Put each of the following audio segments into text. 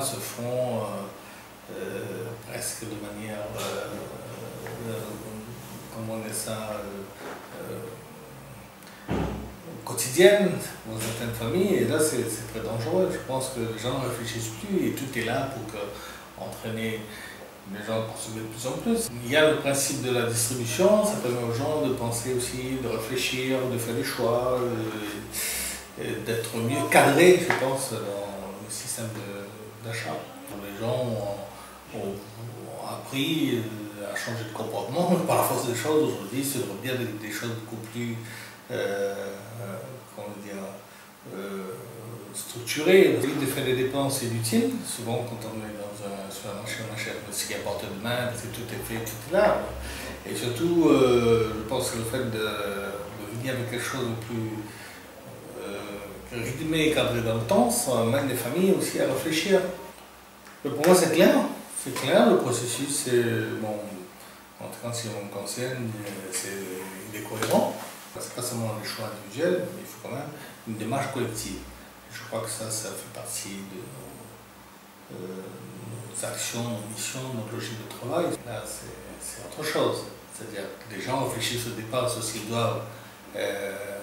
se font presque de manière, comment on dit ça, quotidienne dans certaines familles, et là c'est très dangereux. Je pense que les gens ne réfléchissent plus et tout est là pour entraîner les gens à consommer de plus en plus. Il y a le principe de la distribution, ça permet aux gens de penser aussi, de réfléchir, de faire des choix, d'être mieux cadrés, je pense, dans le système d'achat. Les gens ont appris à changer de comportement par la force des choses. Aujourd'hui, c'est bien des choses beaucoup plus comment dire, structurées. De faire des dépenses inutiles. Souvent, quand on est sur un marché, on achète ce qui est à portée de main, parce que tout est fait, tout est là. Et surtout, je pense que le fait de venir avec quelque chose de plus rythmé et cadré dans le temps, ça amène les familles aussi à réfléchir. Mais pour moi, c'est clair. C'est clair, le processus, bon, en tout cas, si on me concerne, il est cohérent. C'est pas seulement des choix individuels, mais il faut quand même une démarche collective. Je crois que ça fait partie de nos actions, nos missions, notre logique de travail. Là, c'est autre chose. C'est-à-dire que les gens réfléchissent au départ sur ce qu'ils doivent,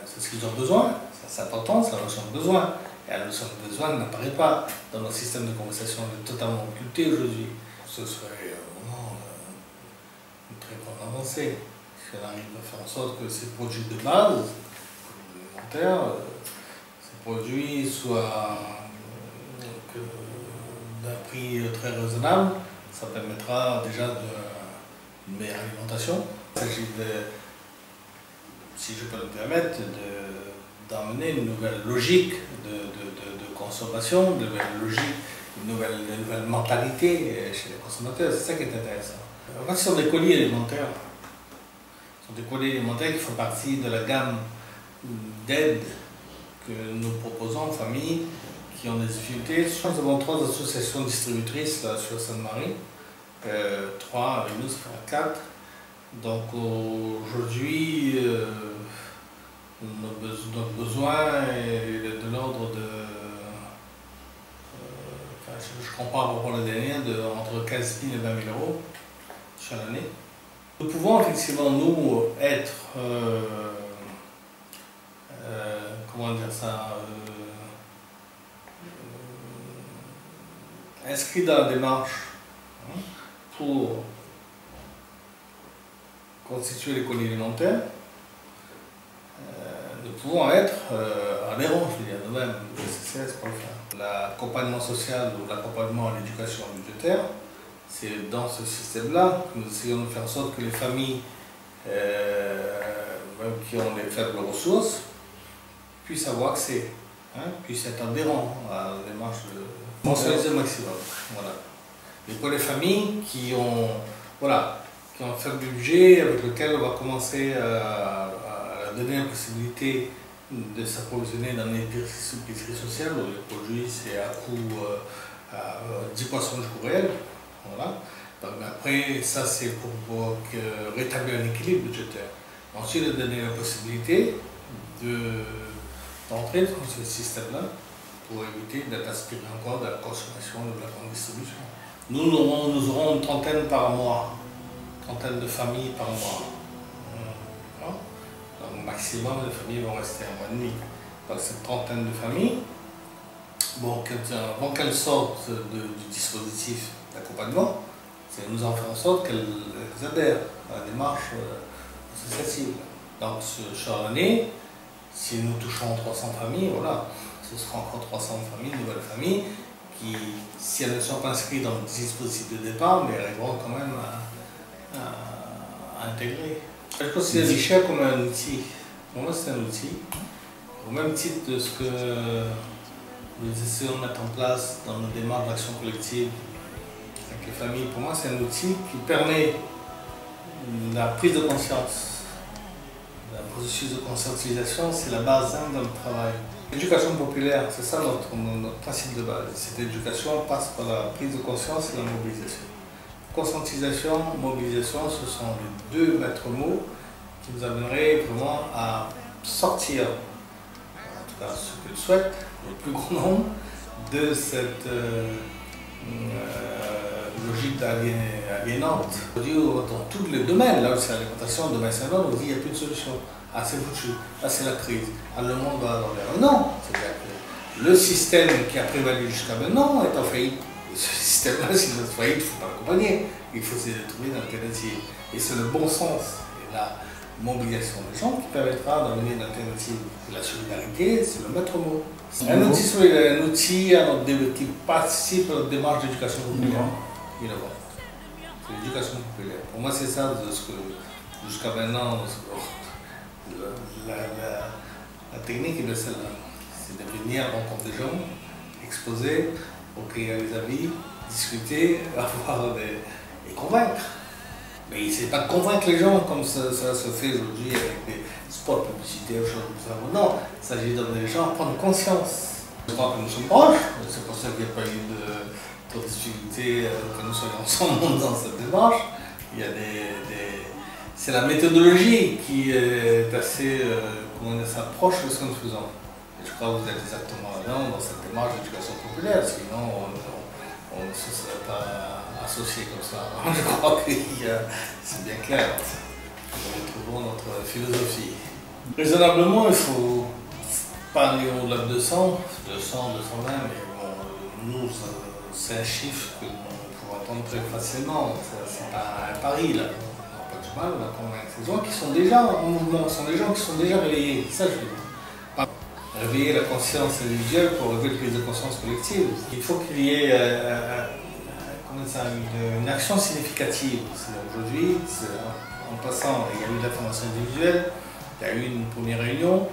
sur ce qu'ils ont besoin. C'est important, c'est la notion de besoin. Et la notion de besoin n'apparaît pas dans notre système de conversation, elle est totalement occultée aujourd'hui. Ce serait vraiment une très grande avancée. Si on arrive à faire en sorte que ces produits de base, alimentaires, ces produits soient d'un prix très raisonnable, ça permettra déjà d'une meilleure alimentation. Il s'agit si je peux me permettre, d'amener une nouvelle logique de consommation, une nouvelle logique, une nouvelle mentalité chez les consommateurs. C'est ça qui est intéressant. En fait, ce sont des colis alimentaires. Ce sont des colis alimentaires qui font partie de la gamme d'aides que nous proposons aux familles qui ont des difficultés. Nous avons 3 associations distributrices là, sur Sainte-Marie. 3 avec nous, ça fait 4. Donc aujourd'hui, notre besoin est de l'ordre de, je compare pour l'année dernière, entre 15 000 et 20 000 euros sur l'année. Nous pouvons effectivement, nous, être, comment dire ça, inscrits dans la démarche pour constituer les colis alimentaires. Nous pouvons être adhérents, je veux dire, nous-mêmes, le CCS pour le faire. L'accompagnement social ou l'accompagnement à l'éducation budgétaire, c'est dans ce système-là que nous essayons de faire en sorte que les familles, même qui ont des faibles ressources, puissent avoir accès, puissent être adhérents à la démarche de mensualiser au maximum. Voilà. Et pour les familles qui ont, qui ont un faible budget, avec lequel on va commencer à donner la possibilité de s'approvisionner dans l'épicerie sociale, où les produits c'est à coût à 10 poissons de jour réel. Voilà. Donc, après, ça c'est pour rétablir un équilibre budgétaire. Ensuite, de donner la possibilité d'entrer dans ce système-là pour éviter d'être aspiré encore de la consommation de la grande distribution. Nous aurons une trentaine par mois, une trentaine de familles par mois. Donc, au maximum, les familles vont rester un mois et demi. Donc, cette trentaine de familles, bon, avant qu'elles sortent du dispositif d'accompagnement, c'est nous en faire en sorte qu'elles adhèrent à la démarche associative. Donc, sur l'année, si nous touchons 300 familles, voilà, ce sera encore 300 familles, nouvelles familles, qui, si elles ne sont pas inscrites dans le dispositif de départ, mais elles arriveront quand même à intégrer. Je considère l'ICHA comme un outil. Pour moi, c'est un outil. Au même titre de ce que nous essayons de mettre en place dans nos démarches d'action collective avec les familles, pour moi, c'est un outil qui permet la prise de conscience. Le processus de conscientisation, c'est la base de notre travail. L'éducation populaire, c'est ça notre principe de base. Cette éducation passe par la prise de conscience et la mobilisation. Conscientisation, mobilisation, ce sont les 2 maîtres mots qui nous amèneraient vraiment à sortir, en tout cas ce que je souhaite, le plus grand nombre, de cette logique aliénante. Dans tous les domaines, là c'est l'alimentation, demain c'est l'autre, on dit il n'y a plus de solution. Ah c'est foutu, là c'est la crise, ah le monde va dans l'air. Non, c'est-à-dire que le système qui a prévalu jusqu'à maintenant est en faillite. Et ce système-là, s'il est en faillite, il ne faut pas l'accompagner, il faut essayer de trouver une alternative. Et c'est le bon sens et la mobilisation des gens qui permettra d'amener une alternative. Et la solidarité, c'est le maître mot. Un outil qui participe à notre démarche d'éducation populaire. Innovante. C'est l'éducation populaire. Pour moi, c'est ça de ce que jusqu'à maintenant, la technique est de celle-là. C'est de venir rencontrer des gens, exposer, recueillir les avis, discuter, avoir et convaincre. Mais c'est pas de convaincre les gens comme ça se fait aujourd'hui avec des spots publicitaires ou choses comme ça. Non, il s'agit d'amener les gens à prendre conscience. Je crois que nous sommes proches, c'est pour ça qu'il n'y a pas eu de difficulté que nous soyons ensemble dans cette démarche. Il y a c'est la méthodologie qui est assez proche de ce que nous faisons. Et je crois que vous êtes exactement là dans cette démarche d'éducation populaire, sinon on ne se serait pas associé comme ça. Je crois que c'est bien clair. Nous retrouvons notre philosophie. Raisonnablement, il faut pas aller au-delà de 200, 220, mais bon, nous, c'est un chiffre que nous pouvons attendre très facilement. C'est pas un pari, là. On n'a pas du mal à convaincre ces gens qui sont déjà en mouvement, ce sont des gens qui sont déjà réveillés. Ça, je veux dire. Pas réveiller la conscience individuelle pour réveiller la prise de conscience collective. Il faut qu'il y ait une action significative. Aujourd'hui, en passant, il y a eu de la formation individuelle, il y a eu une première réunion,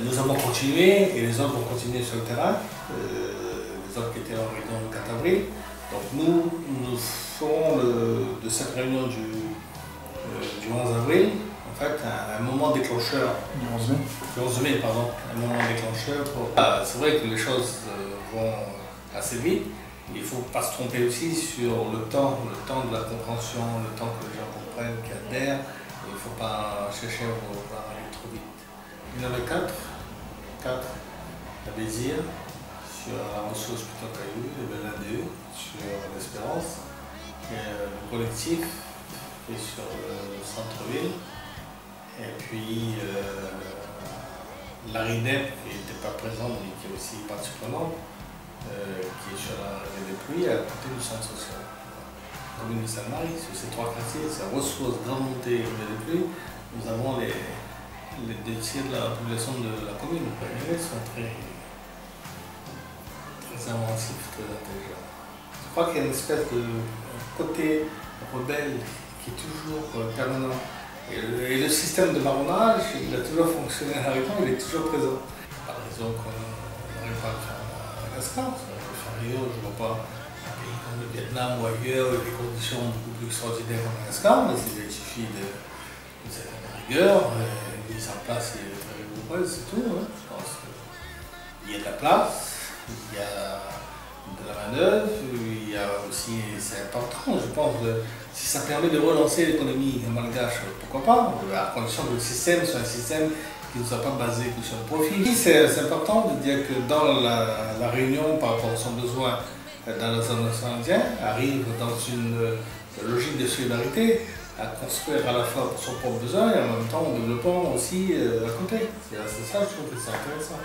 nous avons continué et les autres vont continuer sur le terrain, les autres qui étaient en réunion le 4 avril. Donc nous ferons de cette réunion du 11 avril, en fait, un moment déclencheur. Du 11 mai, pardon. Un moment déclencheur. C'est vrai que les choses vont assez vite. Il ne faut pas se tromper aussi sur le temps de la compréhension, le temps que les gens comprennent, qu'ils adhèrent. Il ne faut pas chercher à aller trop vite. Il y en avait quatre à Bézir, sur la ressource plutôt caillou, le Belin sur l'Espérance, le collectif et sur le centre-ville. Et puis l'ARINEP qui n'était pas présent mais qui est aussi partie prenante. Qui est sur la rivière des Pluies à côté du centre social. La commune de Sainte-Marie, sur ces trois quartiers, c'est ressource Grande Montée et rivière des Pluies, nous avons les 2 tiers de la population de la commune. Les sont très inventifs, très intelligents. Je crois qu'il y a une espèce de côté rebelle qui est toujours permanent. Et le système de marronnage, il a toujours fonctionné à la région, il est toujours présent. Par raison qu'on n'arrive pas à faire Madagascar, je ne vois pas un pays comme le Vietnam ou ailleurs avec des conditions beaucoup plus extraordinaires qu'en Madagascar, mais il suffit de certaine rigueur, une mise en place est très rigoureuse, c'est tout. Hein. Je pense qu'il y a de la place, il y a de la main-d'œuvre, il y a aussi, c'est important, je pense, si ça permet de relancer l'économie malgache, pourquoi pas, à condition que le système soit un système qui ne soit pas basé que sur le profit. C'est important de dire que dans la Réunion, par rapport à son besoin dans la zone océanienne, arrive dans une logique de solidarité à construire à la fois pour son propre besoin et en même temps en développant aussi à côté. C'est ça, je trouve que c'est intéressant.